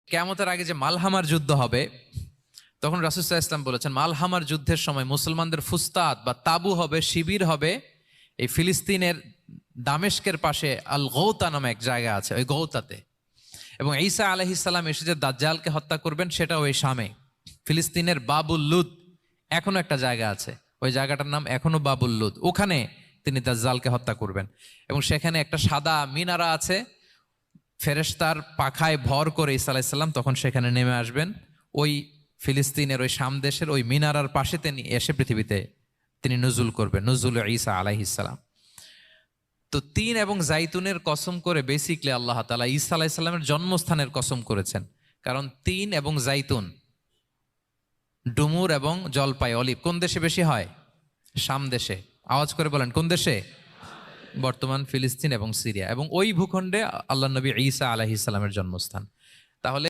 কিয়ামতের আগে যে মালহামার যুদ্ধ হবে, তখন রাসূল সাল্লাল্লাহু আলাইহি ওয়াসাল্লাম বলেছেন মালহামার যুদ্ধের সময় মুসলমানদের ফুস্তাদ বা তাবু হবে, শিবির হবে এই ফিলিস্তিনের দামেস্কের পাশে আল গৌতা নামে এক জায়গা আছে, ওই গৌতাতে। এবং ঈসা আলাইহিস সালাম এসে যে দাজ্জালকে হত্যা করবেন সেটাও ওই শামে। ফিলিস্তিনের বাবুল লুদ এখনো একটা জায়গা আছে, ওই জায়গাটার নাম এখনো বাবুল লুদ, ওখানে তিনি দাজ্জালকে হত্যা করবেন। এবং সেখানে একটা সাদা মিনারা আছে, ফেরেশতার পাখায় ভর করে ঈসা আলাইহিস সালাম তখন সেখানে নেমে আসবেন। ওই ফিলিস্তিনের ওই শাম দেশের ওই মিনারার পাশে তিনি এসে পৃথিবীতে তিনি নজুল করবেন, নজুল ঈসা আলাইহিস সালাম। তো তিন এবং জাইতুনের কসম করে বেসিকলি আল্লাহ তাআলা ঈসা আলাইহিস সালামের জন্মস্থানের কসম করেছেন। কারণ তিন এবং জাইতুন, ডুমুর এবং জলপাই, অলিভ কোন দেশে বেশি হয়? শাম দেশে। আওয়াজ করে বলেন কোন দেশে? বর্তমান ফিলিস্তিন এবং সিরিয়া, এবং ওই ভূখণ্ডে আল্লাহ নবী ঈসা আলাইহিস সালামের জন্মস্থান। তাহলে